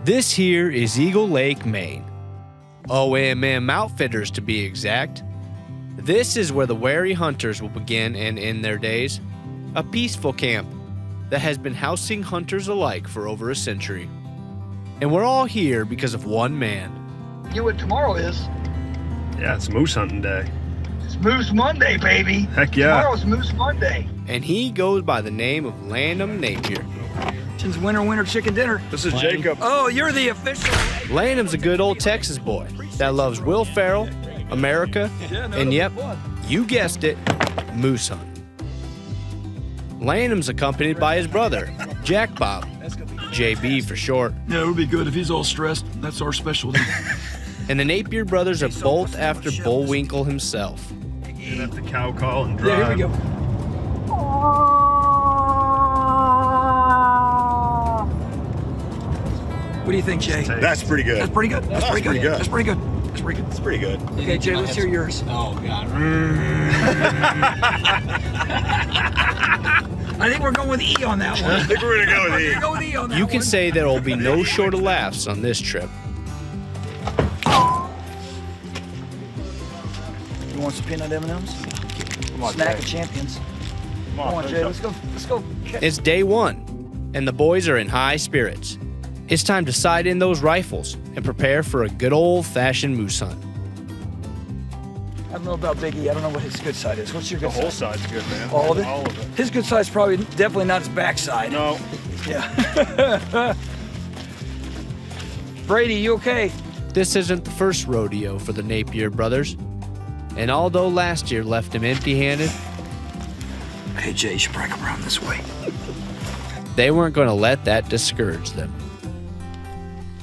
This here is Eagle Lake, Maine. OMM Outfitters to be exact. This is where the wary hunters will begin and end their days. A peaceful camp that has been housing hunters alike for over a century. And we're all here because of one man. You know what tomorrow is? Yeah, it's moose hunting day. It's Moose Monday, baby. Heck yeah. Tomorrow's Moose Monday. And he goes by the name of Napier. Since winter chicken dinner. This is Jacob. Oh, you're the official. Lanham's a good old Texas boy that loves Will Ferrell, America, and yep, you guessed it, moose hunting. Lanham's accompanied by his brother, Jack Bob, JB for short. Yeah, it would be good if he's all stressed. That's our specialty. And the Napier Brothers are both after Bullwinkle himself. You have to cow call and drive. Yeah, here we go. What do you think, Jay? That's pretty good. That's pretty good. That's pretty good. That's pretty good. That's pretty good. That's pretty good. Okay, Jay, let's hear yours. Oh, God. I think we're going with E on that one. I think we're gonna go with E. Go with E on that You one. can say there will be no short of laughs on this trip. You want some peanut M&Ms? Come on, Snack Jay. of champions. Come Come on, Jay. Let's go. Let's go. It's day one, and the boys are in high spirits. It's time to sight in those rifles and prepare for a good old-fashioned moose hunt. I don't know about Big E. I don't know what his good side is. What's your The good whole side? side's good, man. All of it? All of it. His good side's probably definitely not his backside. No. Yeah. Brady, you okay? This isn't the first rodeo for the Napier brothers, and although last year left him empty-handed, Hey, Jay, you should probably come around this way. they weren't going to let that discourage them.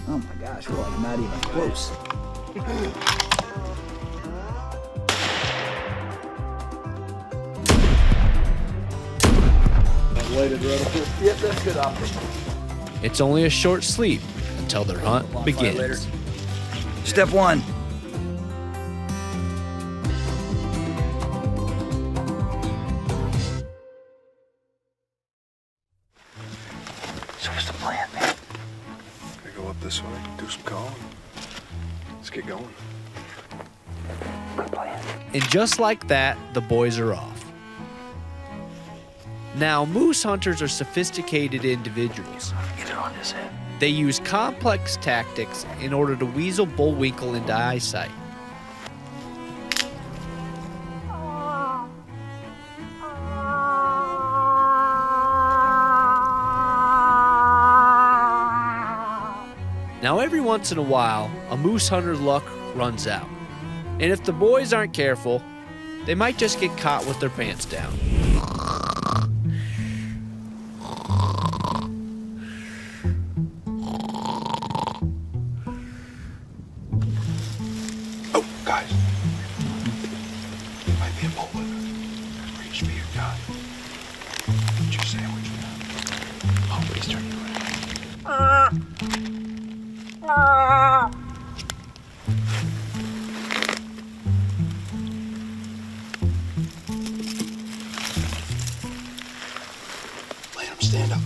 Oh my gosh, we're like not even close. Yep, that's good optic. It's only a short sleep until their hunt begins. Step one. So what's the plan, man? Gotta go up this way, do some calling. Let's get going. Good plan. And just like that, the boys are off. Now, moose hunters are sophisticated individuals. Get it on his head. They use complex tactics in order to weasel Bullwinkle into eyesight. Now, every once in a while, a moose hunter's luck runs out. And if the boys aren't careful, they might just get caught with their pants down. Oh, guys. Might be a bullwhipper. Reach for your gun. Put your sandwich down. Oh, please turn you around. Let him stand up.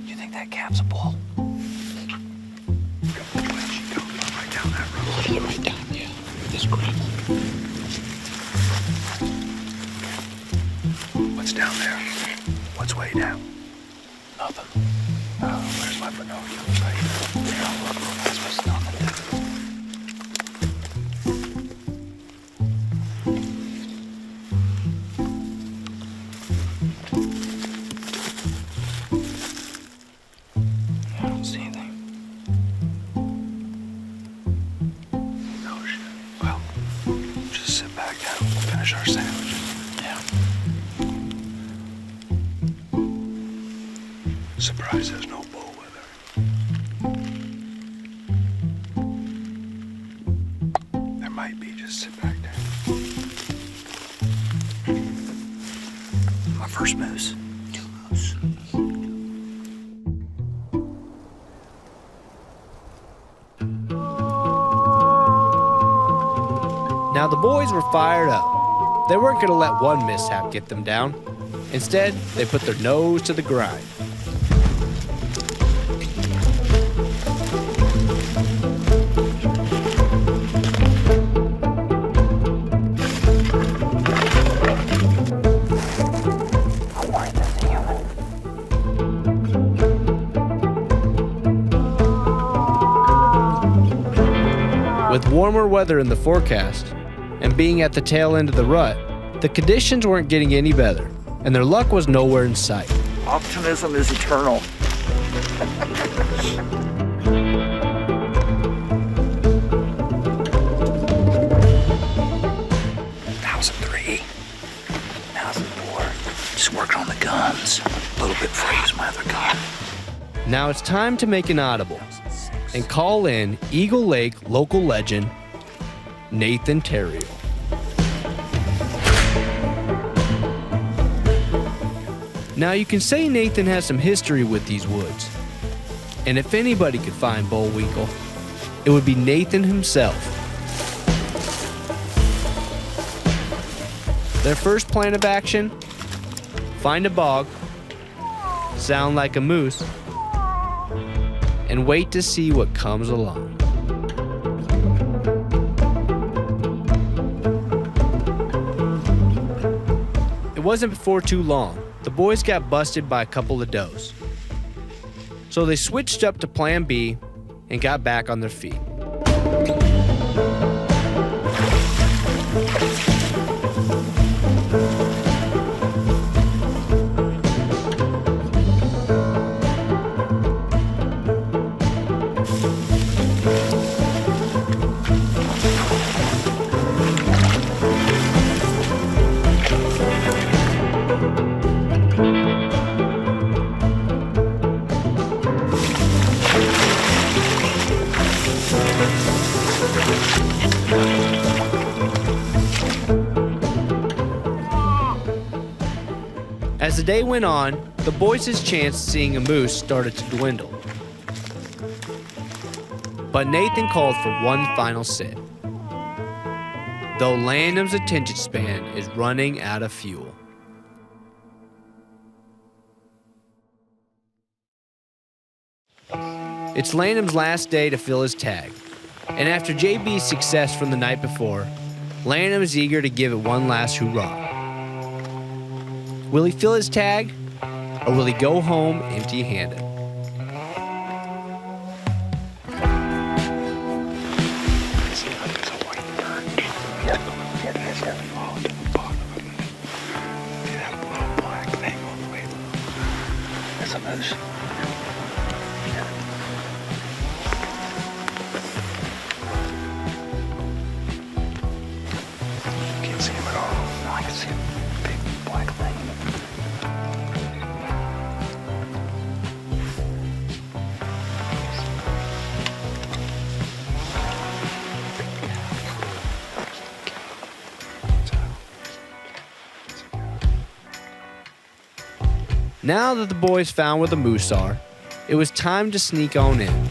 You think that calf's a bull? Right down that road. Right down, yeah. This gravel. What's down there? What's way down? Nothing. Oh, where's my binoculars? Right here. Yeah, look, that's what's nothing. I don't see anything. No shit. Well, just sit back down. We'll finish our sandwich. Yeah. Surprise, there's no bull with her. There might be. Just sit back down. My first moose. Two moose. Now the boys were fired up. They weren't going to let one mishap get them down. Instead, they put their nose to the grind. With warmer weather in the forecast, and being at the tail end of the rut, the conditions weren't getting any better, and their luck was nowhere in sight. Optimism is eternal. 1003, 1004. Just working on the guns. A little bit before I use my other gun. Now it's time to make an audible and call in Eagle Lake local legend, Nathan Terriel. Now you can say Nathan has some history with these woods, and if anybody could find Bullwinkle, it would be Nathan himself. Their first plan of action: find a bog, sound like a moose, and wait to see what comes along. It wasn't before too long the boys got busted by a couple of does. So they switched up to plan B and got back on their feet. As the day went on, the boys' chance seeing a moose started to dwindle. But Nathan called for one final sit, though Landham's attention span is running out of fuel. It's Landham's last day to fill his tag, and after JB's success from the night before, Landham is eager to give it one last hoorah. Will he fill his tag, or will he go home empty-handed? See, like it's a white bird. Yep. Yeah, that's got to fall to the bottom of it. See that little black thing all the way low? That's a moose. Yeah. Can't see him at all. No, I can see a big black thing. Now that the boys found where the moose are, it was time to sneak on in.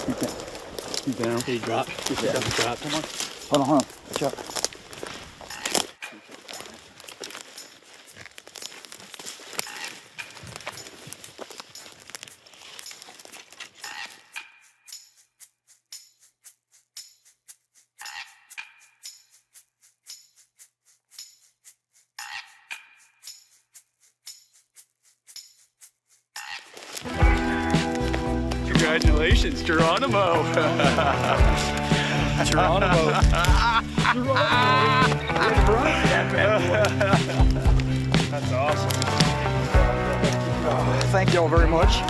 You down? Did he drop? Did you drop someone? Hold on. Watch out. Congratulations, Geronimo. Geronimo. That's awesome. Thank you all very much.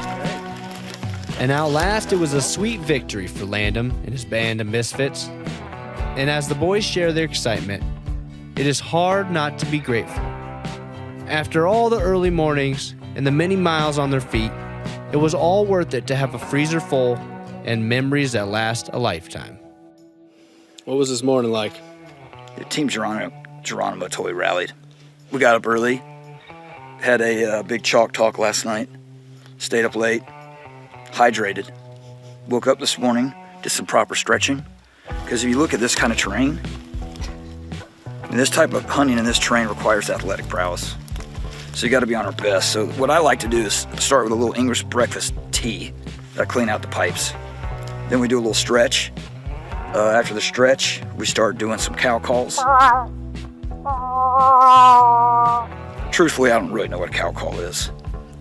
And now last, it was a sweet victory for Landon and his band of misfits. And as the boys share their excitement, it is hard not to be grateful. After all the early mornings and the many miles on their feet, it was all worth it to have a freezer full and memories that last a lifetime. What was this morning like? Team Geronimo totally rallied. We got up early, had a big chalk talk last night, stayed up late, hydrated, woke up this morning, did some proper stretching. Because if you look at this kind of terrain, this type of hunting in this terrain requires athletic prowess. So you got to be on our best. So what I like to do is start with a little English breakfast tea that I clean out the pipes. Then we do a little stretch. After the stretch, we start doing some cow calls. Truthfully, I don't really know what a cow call is,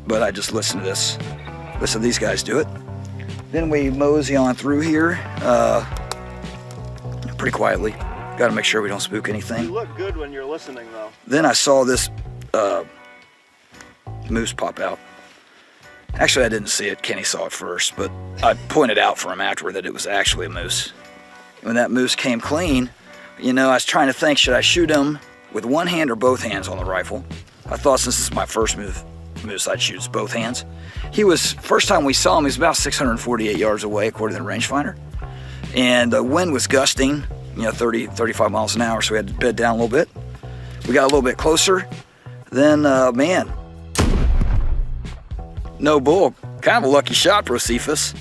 but I just listen to these guys do it. Then we mosey on through here pretty quietly. Got to make sure we don't spook anything. You look good when you're listening, though. Then I saw this moose pop out. Actually, I didn't see it. Kenny saw it first, but I pointed out for him afterward that it was actually a moose. When that moose came clean, I was trying to think, should I shoot him with one hand or both hands on the rifle? I thought since this is my first moose, I'd shoot with both hands. First time we saw him, he was about 648 yards away, according to the rangefinder. And the wind was gusting, 30, 35 miles an hour, so we had to bed down a little bit. We got a little bit closer. Then, no bull. Kind of a lucky shot, Josephus.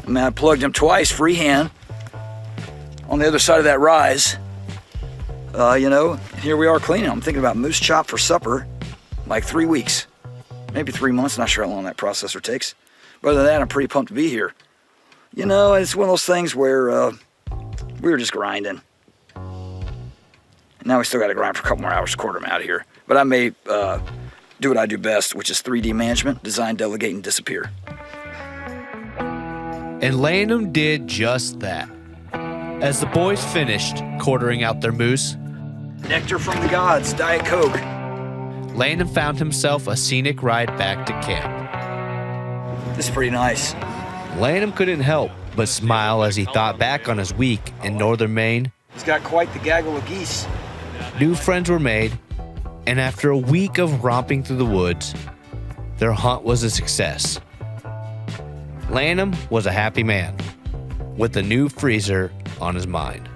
I plugged him twice, freehand, on the other side of that rise. Here we are cleaning. I'm thinking about moose chop for supper, like 3 weeks, maybe 3 months. Not sure how long that processor takes. But other than that, I'm pretty pumped to be here. It's one of those things where we were just grinding. Now we still got to grind for a couple more hours to quarter them out of here. But I may do what I do best, which is 3D management, design, delegate, and disappear. And Landon did just that. As the boys finished quartering out their moose, Nectar from the gods, Diet Coke. Landon found himself a scenic ride back to camp. This is pretty nice. Landon couldn't help but smile as he thought back on his week in northern Maine. He's got quite the gaggle of geese. New friends were made, and after a week of romping through the woods, their hunt was a success. Landon was a happy man with a new freezer on his mind.